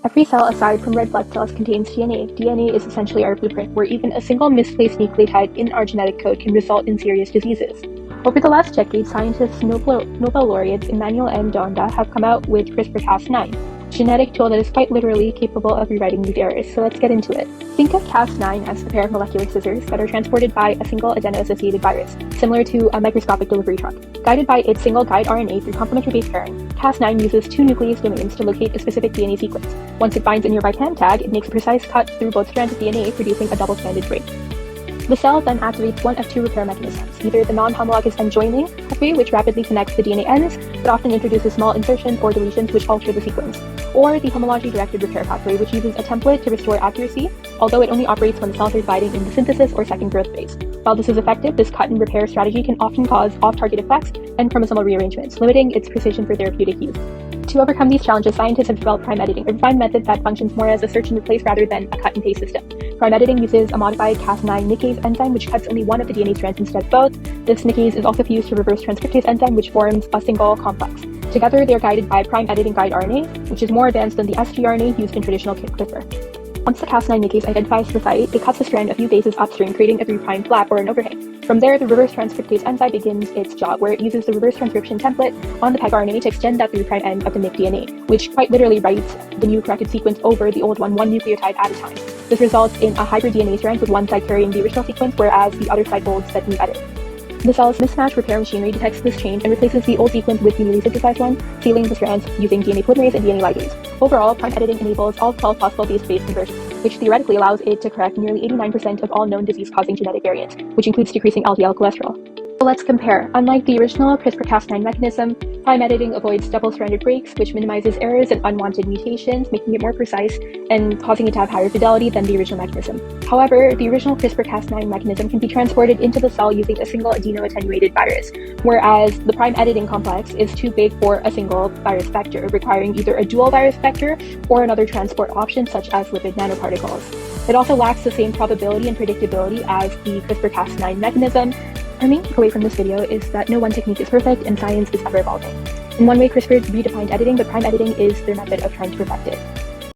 Every cell aside from red blood cells contains DNA. DNA is essentially our blueprint, where even a single misplaced nucleotide in our genetic code can result in serious diseases. Over the last decade, scientists Nobel laureates Emmanuel and Donda have come out with CRISPR-Cas9, a genetic tool that is quite literally capable of rewriting these errors. So let's get into it. Think of Cas9 as a pair of molecular scissors that are transported by a single adeno-associated virus, similar to a microscopic delivery truck. Guided by its single guide RNA through complementary base pairing, Cas9 uses two nuclease domains to locate a specific DNA sequence. Once it finds a nearby PAM tag, it makes a precise cut through both strands of DNA, producing a double-stranded break. The cell then activates one of two repair mechanisms, either the non-homologous end joining pathway, which rapidly connects the DNA ends, but often introduces small insertions or deletions which alter the sequence, or the homology-directed repair pathway, which uses a template to restore accuracy, although it only operates when the cells are dividing in the synthesis or second growth phase. While this is effective, this cut and repair strategy can often cause off-target effects and chromosomal rearrangements, limiting its precision for therapeutic use. To overcome these challenges, scientists have developed prime editing, a refined method that functions more as a search and replace rather than a cut and paste system. Prime editing uses a modified Cas9 nickase enzyme which cuts only one of the DNA strands instead of both. This nickase is also fused to reverse transcriptase enzyme which forms a single complex. Together, they are guided by prime editing guide RNA, which is more advanced than the sgRNA used in traditional CRISPR. Once the Cas9 nickase identifies the site, it cuts the strand a few bases upstream, creating a 3' flap or an overhang. From there, the reverse transcriptase enzyme begins its job, where it uses the reverse transcription template on the pegRNA to extend that 3' end of the nick DNA, which quite literally writes the new corrected sequence over the old one nucleotide at a time. This results in a hybrid DNA strand with one side carrying the original sequence, whereas the other side holds that new edit. The cell's mismatch repair machinery detects this change and replaces the old sequence with the newly synthesized one, sealing the strands using DNA polymerase and DNA ligase. Overall, prime editing enables all 12 possible base-to-base conversions, which theoretically allows it to correct nearly 89% of all known disease-causing genetic variants, which includes decreasing LDL cholesterol. So let's compare. Unlike the original CRISPR-Cas9 mechanism, prime editing avoids double-stranded breaks, which minimizes errors and unwanted mutations, making it more precise and causing it to have higher fidelity than the original mechanism. However, the original CRISPR-Cas9 mechanism can be transported into the cell using a single adeno-attenuated virus, whereas the prime editing complex is too big for a single virus vector, requiring either a dual virus vector or another transport option such as lipid nanoparticles. It also lacks the same probability and predictability as the CRISPR-Cas9 mechanism. Our main takeaway from this video is that no one technique is perfect and science is ever evolving. In one way, CRISPR redefined editing, but prime editing is their method of trying to perfect it.